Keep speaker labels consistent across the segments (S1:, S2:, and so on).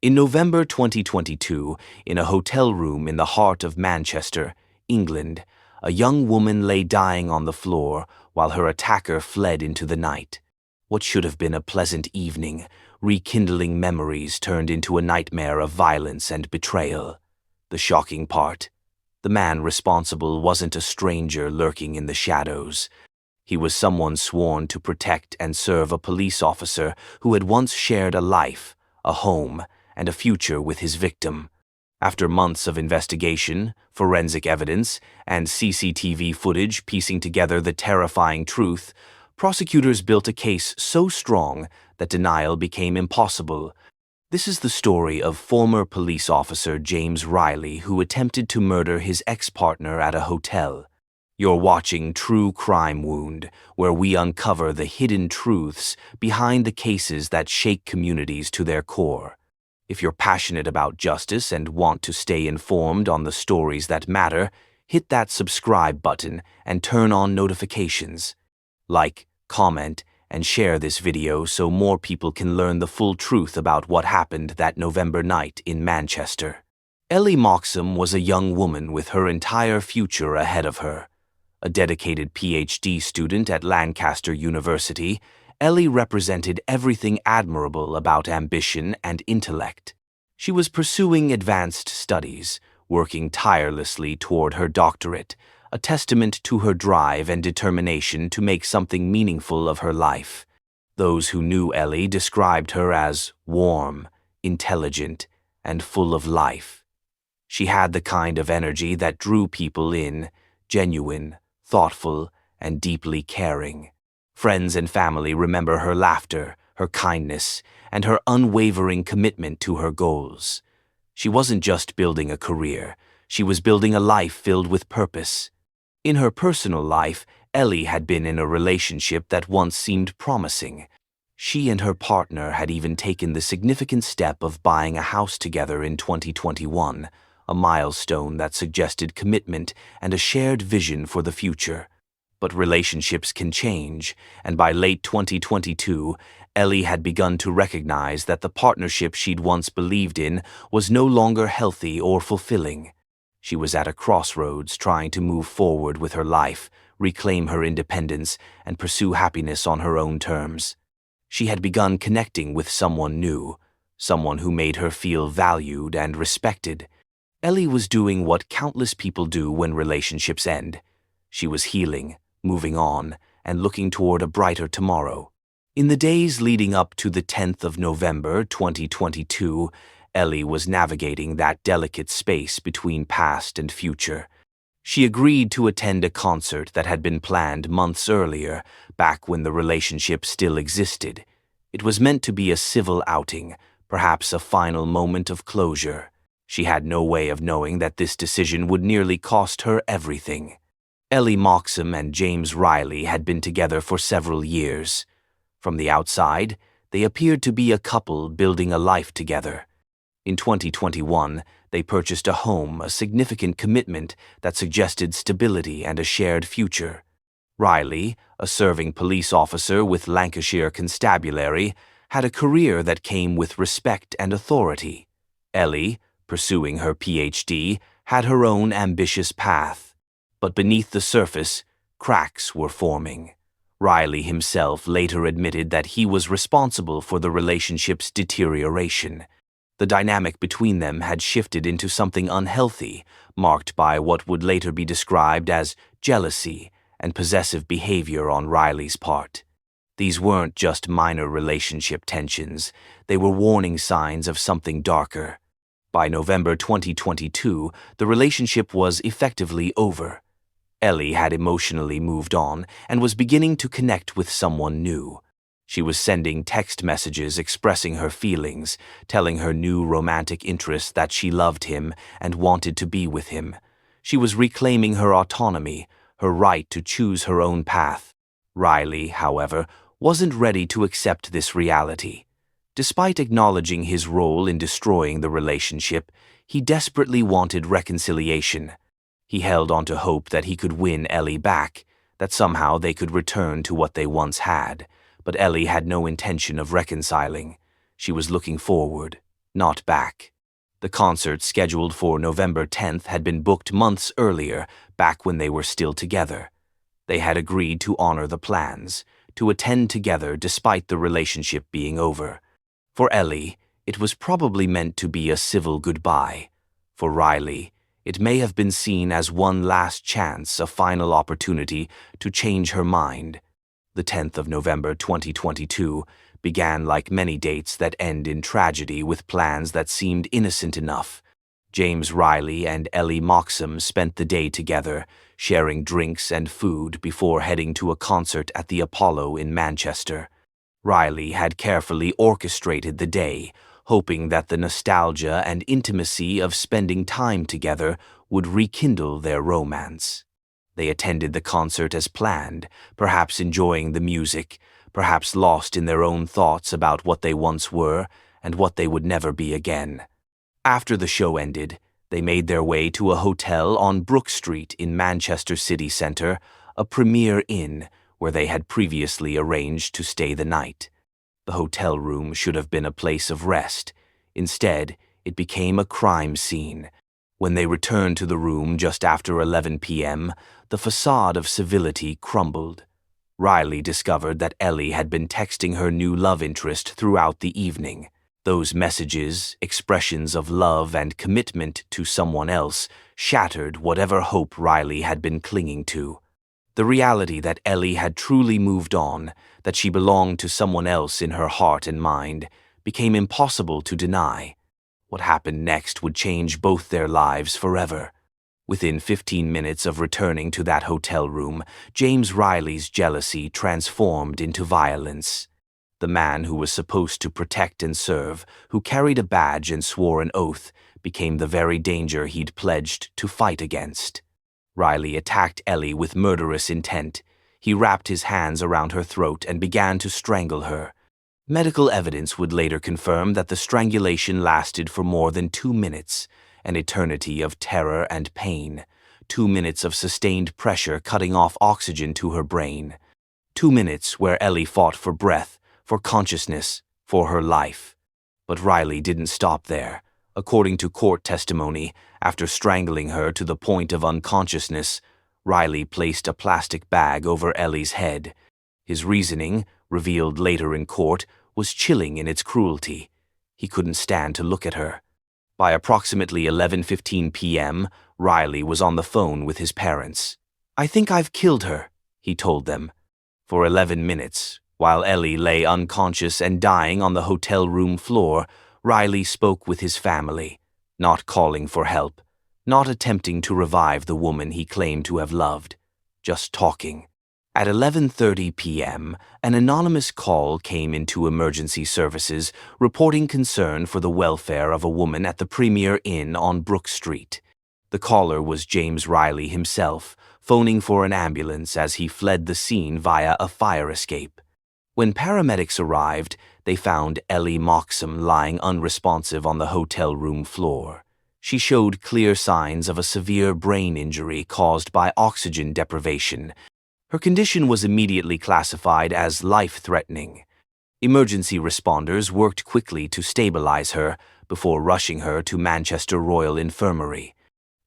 S1: In November 2022, in a hotel room in the heart of Manchester, England, a young woman lay dying on the floor while her attacker fled into the night. What should have been a pleasant evening, rekindling memories, turned into a nightmare of violence and betrayal. The shocking part: the man responsible wasn't a stranger lurking in the shadows. He was someone sworn to protect and serve a police officer who had once shared a life, a home, and a future with his victim. After months of investigation, forensic evidence, and CCTV footage piecing together the terrifying truth, prosecutors built a case so strong that denial became impossible. This is the story of former police officer James Riley, who attempted to murder his ex-partner at a hotel. You're watching True Crime Wound, where we uncover the hidden truths behind the cases that shake communities to their core. If you're passionate about justice and want to stay informed on the stories that matter, hit that subscribe button and turn on notifications. Like, comment, and share this video so more people can learn the full truth about what happened that November night in Manchester. Ellie Moxham was a young woman with her entire future ahead of her. A dedicated PhD student at Lancaster University, Ellie represented everything admirable about ambition and intellect. She was pursuing advanced studies, working tirelessly toward her doctorate, a testament to her drive and determination to make something meaningful of her life. Those who knew Ellie described her as warm, intelligent, and full of life. She had the kind of energy that drew people in, genuine, thoughtful, and deeply caring. Friends and family remember her laughter, her kindness, and her unwavering commitment to her goals. She wasn't just building a career, she was building a life filled with purpose. In her personal life, Ellie had been in a relationship that once seemed promising. She and her partner had even taken the significant step of buying a house together in 2021, a milestone that suggested commitment and a shared vision for the future. But relationships can change, and by late 2022, Ellie had begun to recognize that the partnership she'd once believed in was no longer healthy or fulfilling. She was at a crossroads, trying to move forward with her life, reclaim her independence, and pursue happiness on her own terms. She had begun connecting with someone new, someone who made her feel valued and respected. Ellie was doing what countless people do when relationships end. She was healing, moving on, and looking toward a brighter tomorrow. In the days leading up to the 10th of November 2022, Ellie was navigating that delicate space between past and future. She agreed to attend a concert that had been planned months earlier, back when the relationship still existed. It was meant to be a civil outing, perhaps a final moment of closure. She had no way of knowing that this decision would nearly cost her everything. Ellie Moxham and James Riley had been together for several years. From the outside, they appeared to be a couple building a life together. In 2021, they purchased a home, a significant commitment that suggested stability and a shared future. Riley, a serving police officer with Lancashire Constabulary, had a career that came with respect and authority. Ellie, pursuing her PhD, had her own ambitious path. But beneath the surface, cracks were forming. Riley himself later admitted that he was responsible for the relationship's deterioration. The dynamic between them had shifted into something unhealthy, marked by what would later be described as jealousy and possessive behavior on Riley's part. These weren't just minor relationship tensions, they were warning signs of something darker. By November 2022, the relationship was effectively over. Ellie had emotionally moved on and was beginning to connect with someone new. She was sending text messages expressing her feelings, telling her new romantic interest that she loved him and wanted to be with him. She was reclaiming her autonomy, her right to choose her own path. Riley, however, wasn't ready to accept this reality. Despite acknowledging his role in destroying the relationship, he desperately wanted reconciliation. He held on to hope that he could win Ellie back, that somehow they could return to what they once had. But Ellie had no intention of reconciling. She was looking forward, not back. The concert scheduled for November 10th had been booked months earlier, back when they were still together. They had agreed to honor the plans, to attend together despite the relationship being over. For Ellie, it was probably meant to be a civil goodbye. For Riley, it may have been seen as one last chance, a final opportunity to change her mind. The 10th of November 2022 began like many dates that end in tragedy with plans that seemed innocent enough. James Riley and Ellie Moxham spent the day together, sharing drinks and food before heading to a concert at the Apollo in Manchester. Riley had carefully orchestrated the day, hoping that the nostalgia and intimacy of spending time together would rekindle their romance. They attended the concert as planned, perhaps enjoying the music, perhaps lost in their own thoughts about what they once were and what they would never be again. After the show ended, they made their way to a hotel on Brook Street in Manchester city centre, a premier inn where they had previously arranged to stay the night. The hotel room should have been a place of rest. Instead, it became a crime scene. When they returned to the room just after 11 p.m., the facade of civility crumbled. Riley discovered that Ellie had been texting her new love interest throughout the evening. Those messages, expressions of love and commitment to someone else, shattered whatever hope Riley had been clinging to. The reality that Ellie had truly moved on, that she belonged to someone else in her heart and mind, became impossible to deny. What happened next would change both their lives forever. Within 15 minutes of returning to that hotel room, James Riley's jealousy transformed into violence. The man who was supposed to protect and serve, who carried a badge and swore an oath, became the very danger he'd pledged to fight against. Riley attacked Ellie with murderous intent. He wrapped his hands around her throat and began to strangle her. Medical evidence would later confirm that the strangulation lasted for more than 2 minutes, an eternity of terror and pain. 2 minutes of sustained pressure cutting off oxygen to her brain. 2 minutes where Ellie fought for breath, for consciousness, for her life. But Riley didn't stop there. According to court testimony, after strangling her to the point of unconsciousness, Riley placed a plastic bag over Ellie's head. His reasoning, revealed later in court, was chilling in its cruelty. He couldn't stand to look at her. By approximately 11:15 p.m., Riley was on the phone with his parents. "I think I've killed her," he told them. For 11 minutes, while Ellie lay unconscious and dying on the hotel room floor, Riley spoke with his family, not calling for help, not attempting to revive the woman he claimed to have loved, just talking. At 11:30 p.m., an anonymous call came into emergency services reporting concern for the welfare of a woman at the Premier Inn on Brook Street. The caller was James Riley himself, phoning for an ambulance as he fled the scene via a fire escape. When paramedics arrived, they found Ellie Moxham lying unresponsive on the hotel room floor. She showed clear signs of a severe brain injury caused by oxygen deprivation. Her condition was immediately classified as life-threatening. Emergency responders worked quickly to stabilize her before rushing her to Manchester Royal Infirmary.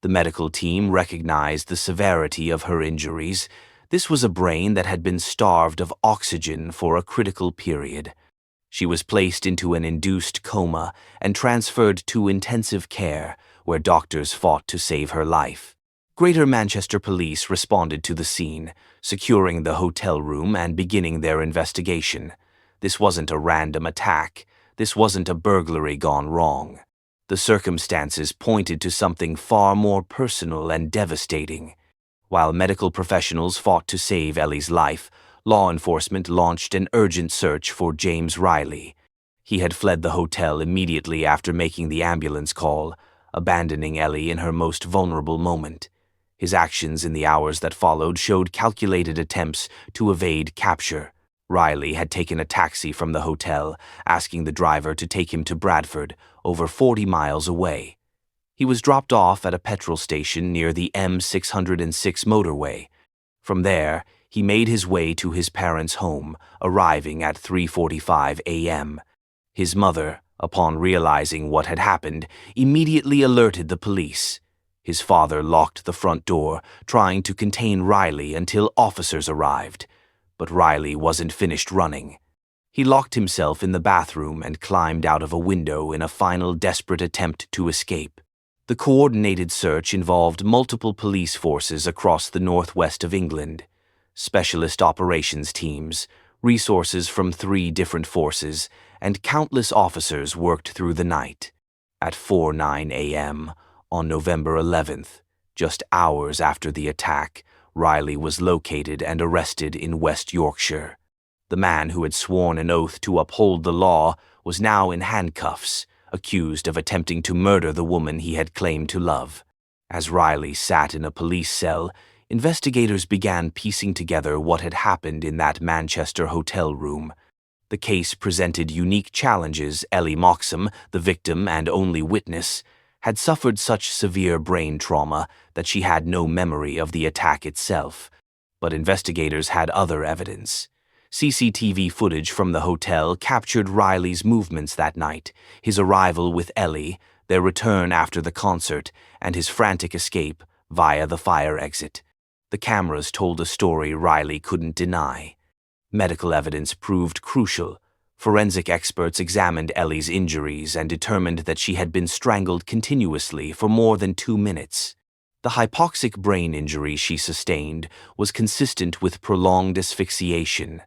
S1: The medical team recognized the severity of her injuries. This was a brain that had been starved of oxygen for a critical period. She was placed into an induced coma and transferred to intensive care, where doctors fought to save her life. Greater Manchester Police responded to the scene, securing the hotel room and beginning their investigation. This wasn't a random attack. This wasn't a burglary gone wrong. The circumstances pointed to something far more personal and devastating. While medical professionals fought to save Ellie's life, law enforcement launched an urgent search for James Riley. He had fled the hotel immediately after making the ambulance call, abandoning Ellie in her most vulnerable moment. His actions in the hours that followed showed calculated attempts to evade capture. Riley had taken a taxi from the hotel, asking the driver to take him to Bradford, over 40 miles away. He was dropped off at a petrol station near the M606 motorway. From there, he made his way to his parents' home, arriving at 3:45 a.m. His mother, upon realizing what had happened, immediately alerted the police. His father locked the front door, trying to contain Riley until officers arrived. But Riley wasn't finished running. He locked himself in the bathroom and climbed out of a window in a final desperate attempt to escape. The coordinated search involved multiple police forces across the northwest of England, specialist operations teams, resources from 3 different forces, and countless officers worked through the night. At 4:09 a.m., on November 11th, just hours after the attack, Riley was located and arrested in West Yorkshire. The man who had sworn an oath to uphold the law was now in handcuffs, accused of attempting to murder the woman he had claimed to love. As Riley sat in a police cell, investigators began piecing together what had happened in that Manchester hotel room. The case presented unique challenges. Ellie Moxham, the victim and only witness, had suffered such severe brain trauma that she had no memory of the attack itself. But investigators had other evidence. CCTV footage from the hotel captured Riley's movements that night, his arrival with Ellie, their return after the concert, and his frantic escape via the fire exit. The cameras told a story Riley couldn't deny. Medical evidence proved crucial. Forensic experts examined Ellie's injuries and determined that she had been strangled continuously for more than 2 minutes. The hypoxic brain injury she sustained was consistent with prolonged asphyxiation.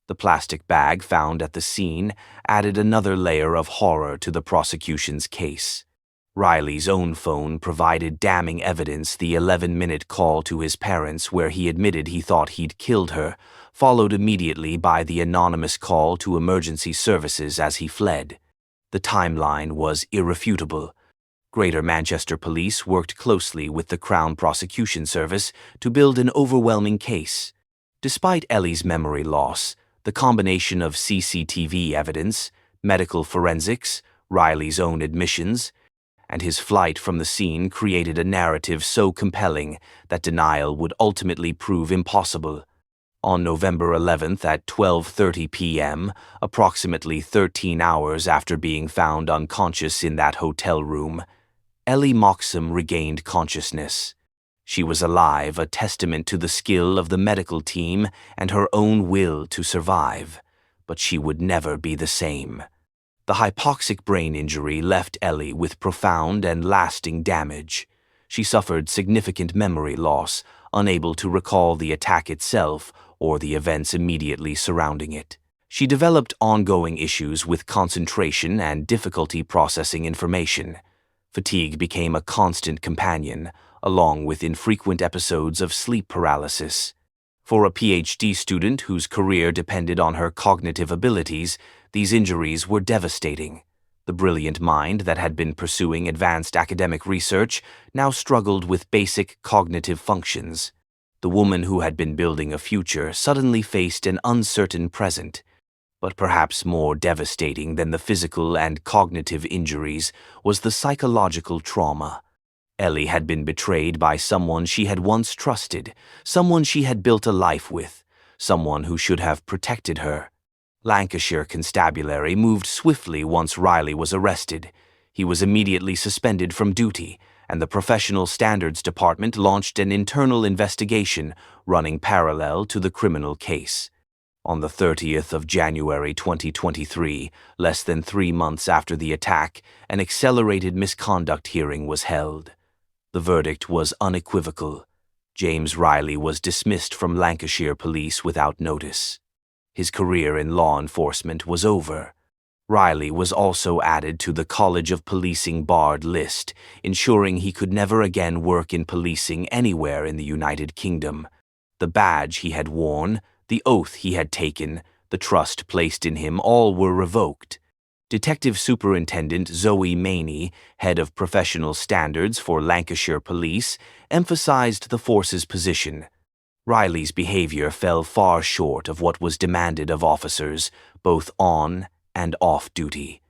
S1: The plastic bag found at the scene added another layer of horror to the prosecution's case. Riley's own phone provided damning evidence. The 11-minute call to his parents where he admitted he thought he'd killed her, followed immediately by the anonymous call to emergency services as he fled. The timeline was irrefutable. Greater Manchester Police worked closely with the Crown Prosecution Service to build an overwhelming case. Despite Ellie's memory loss, the combination of CCTV evidence, medical forensics, Riley's own admissions, and his flight from the scene created a narrative so compelling that denial would ultimately prove impossible. On November 11th at 12:30 p.m., approximately 13 hours after being found unconscious in that hotel room, Ellie Moxham regained consciousness. She was alive, a testament to the skill of the medical team and her own will to survive, but she would never be the same. The hypoxic brain injury left Ellie with profound and lasting damage. She suffered significant memory loss, unable to recall the attack itself or the events immediately surrounding it. She developed ongoing issues with concentration and difficulty processing information. Fatigue became a constant companion, along with infrequent episodes of sleep paralysis. For a PhD student whose career depended on her cognitive abilities, these injuries were devastating. The brilliant mind that had been pursuing advanced academic research now struggled with basic cognitive functions. The woman who had been building a future suddenly faced an uncertain present. But perhaps more devastating than the physical and cognitive injuries was the psychological trauma. Ellie had been betrayed by someone she had once trusted, someone she had built a life with, someone who should have protected her. Lancashire Constabulary moved swiftly once Riley was arrested. He was immediately suspended from duty, and the Professional Standards Department launched an internal investigation running parallel to the criminal case. On the 30th of January 2023, less than 3 months after the attack, an accelerated misconduct hearing was held. The verdict was unequivocal. James Riley was dismissed from Lancashire Police without notice. His career in law enforcement was over. Riley was also added to the College of Policing barred list, ensuring he could never again work in policing anywhere in the United Kingdom. The badge he had worn, the oath he had taken, the trust placed in him, all were revoked. Detective Superintendent Zoe Maney, head of professional standards for Lancashire Police, emphasized the force's position. Riley's behavior fell far short of what was demanded of officers, both on and off duty.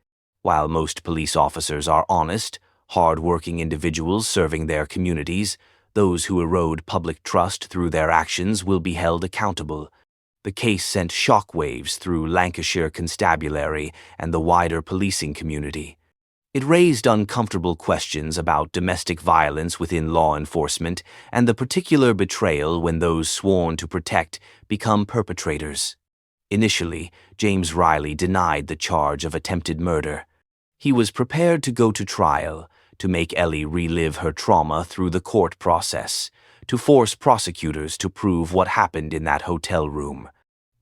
S1: While most police officers are honest, hard-working individuals serving their communities, those who erode public trust through their actions will be held accountable. The case sent shockwaves through Lancashire Constabulary and the wider policing community. It raised uncomfortable questions about domestic violence within law enforcement and the particular betrayal when those sworn to protect become perpetrators. Initially, James Riley denied the charge of attempted murder. He was prepared to go to trial, to make Ellie relive her trauma through the court process, to force prosecutors to prove what happened in that hotel room.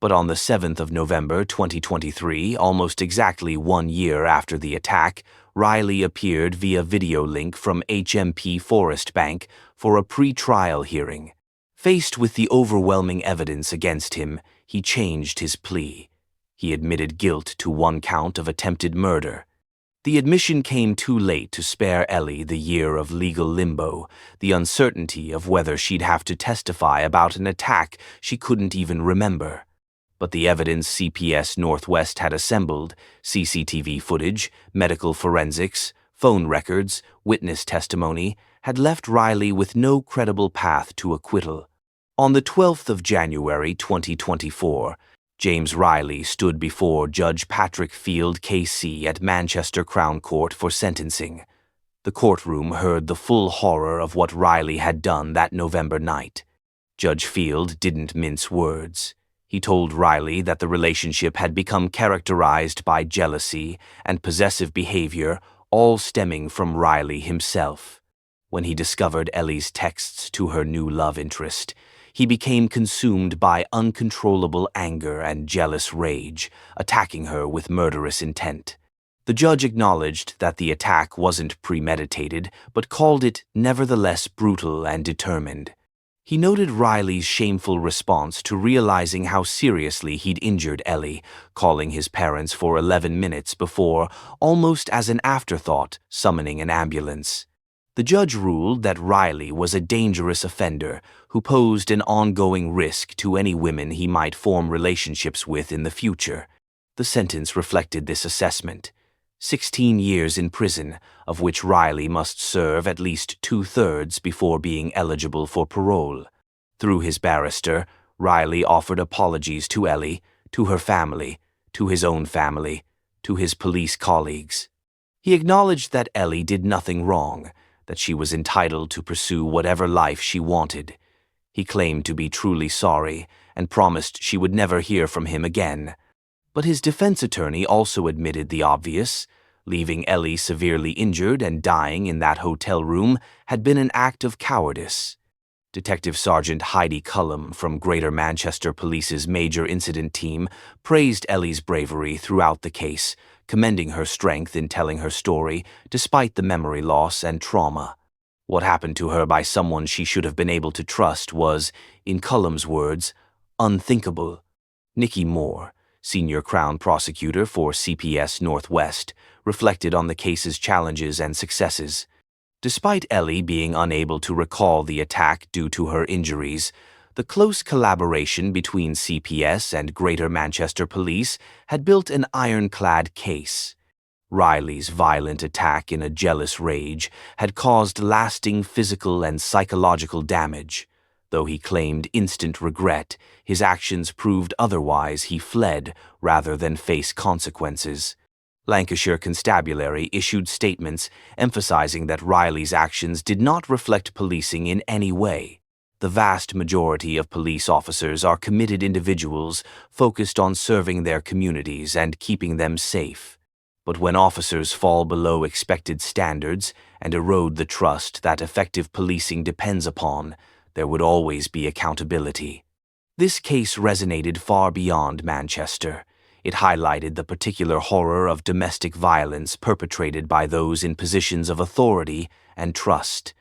S1: But on the 7th of November 2023, almost exactly 1 year after the attack, Riley appeared via video link from HMP Forest Bank for a pre-trial hearing. Faced with the overwhelming evidence against him, he changed his plea. He admitted guilt to 1 count of attempted murder. The admission came too late to spare Ellie the year of legal limbo, the uncertainty of whether she'd have to testify about an attack she couldn't even remember. But the evidence CPS Northwest had assembled, CCTV footage, medical forensics, phone records, witness testimony, had left Riley with no credible path to acquittal. On the 12th of January 2024, James Riley stood before Judge Patrick Field KC at Manchester Crown Court for sentencing. The courtroom heard the full horror of what Riley had done that November night. Judge Field didn't mince words. He told Riley that the relationship had become characterized by jealousy and possessive behavior, all stemming from Riley himself. When he discovered Ellie's texts to her new love interest, he became consumed by uncontrollable anger and jealous rage, attacking her with murderous intent. The judge acknowledged that the attack wasn't premeditated, but called it nevertheless brutal and determined. He noted Riley's shameful response to realizing how seriously he'd injured Ellie, calling his parents for 11 minutes before, almost as an afterthought, summoning an ambulance. The judge ruled that Riley was a dangerous offender who posed an ongoing risk to any women he might form relationships with in the future. The sentence reflected this assessment. 16 years in prison, of which Riley must serve at least 2/3 before being eligible for parole. Through his barrister, Riley offered apologies to Ellie, to her family, to his own family, to his police colleagues. He acknowledged that Ellie did nothing wrong, that she was entitled to pursue whatever life she wanted. He claimed to be truly sorry and promised she would never hear from him again. But his defense attorney also admitted the obvious. Leaving Ellie severely injured and dying in that hotel room had been an act of cowardice. Detective Sergeant Heidi Cullum from Greater Manchester Police's Major Incident Team praised Ellie's bravery throughout the case, commending her strength in telling her story despite the memory loss and trauma. What happened to her by someone she should have been able to trust was, in Cullum's words, unthinkable. Nikki Moore, senior Crown prosecutor for CPS Northwest, reflected on the case's challenges and successes. Despite Ellie being unable to recall the attack due to her injuries, the close collaboration between CPS and Greater Manchester Police had built an ironclad case. Riley's violent attack in a jealous rage had caused lasting physical and psychological damage. Though he claimed instant regret, his actions proved otherwise. He fled rather than face consequences. Lancashire Constabulary issued statements emphasizing that Riley's actions did not reflect policing in any way. The vast majority of police officers are committed individuals focused on serving their communities and keeping them safe. But when officers fall below expected standards and erode the trust that effective policing depends upon, there would always be accountability. This case resonated far beyond Manchester. It highlighted the particular horror of domestic violence perpetrated by those in positions of authority and trust.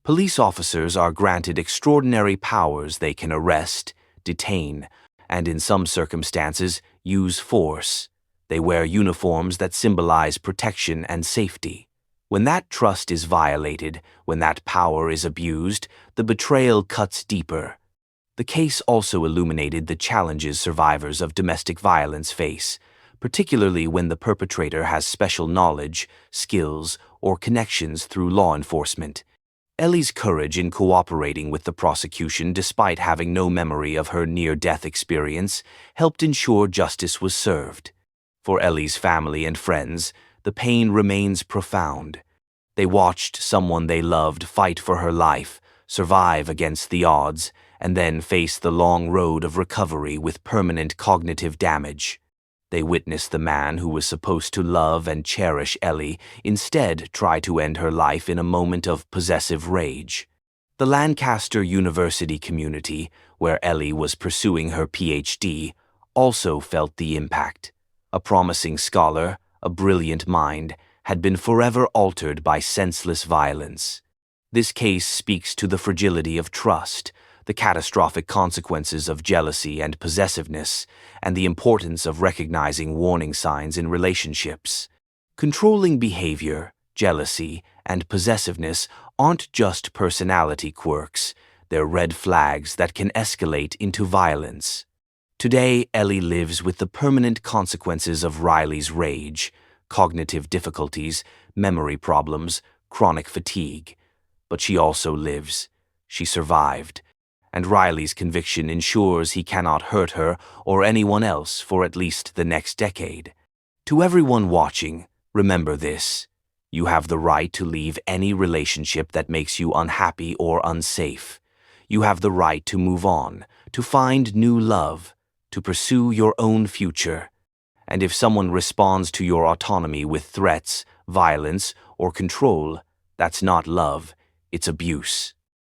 S1: Police officers are granted extraordinary powers. They can arrest, detain, and in some circumstances, use force. They wear uniforms that symbolize protection and safety. When that trust is violated, when that power is abused, the betrayal cuts deeper. The case also illuminated the challenges survivors of domestic violence face, particularly when the perpetrator has special knowledge, skills, or connections through law enforcement. Ellie's courage in cooperating with the prosecution despite having no memory of her near-death experience helped ensure justice was served. For Ellie's family and friends, the pain remains profound. They watched someone they loved fight for her life, survive against the odds, and then face the long road of recovery with permanent cognitive damage. They witnessed the man who was supposed to love and cherish Ellie instead try to end her life in a moment of possessive rage. The Lancaster University community, where Ellie was pursuing her PhD, also felt the impact. A promising scholar, a brilliant mind, had been forever altered by senseless violence. This case speaks to the fragility of trust, the catastrophic consequences of jealousy and possessiveness, and the importance of recognizing warning signs in relationships. Controlling behavior, jealousy, and possessiveness aren't just personality quirks, they're red flags that can escalate into violence. Today, Ellie lives with the permanent consequences of Riley's rage, cognitive difficulties, memory problems, chronic fatigue. But she also lives. She survived. And Riley's conviction ensures he cannot hurt her or anyone else for at least the next decade. To everyone watching, remember this. You have the right to leave any relationship that makes you unhappy or unsafe. You have the right to move on, to find new love, to pursue your own future. And if someone responds to your autonomy with threats, violence, or control, that's not love, it's abuse.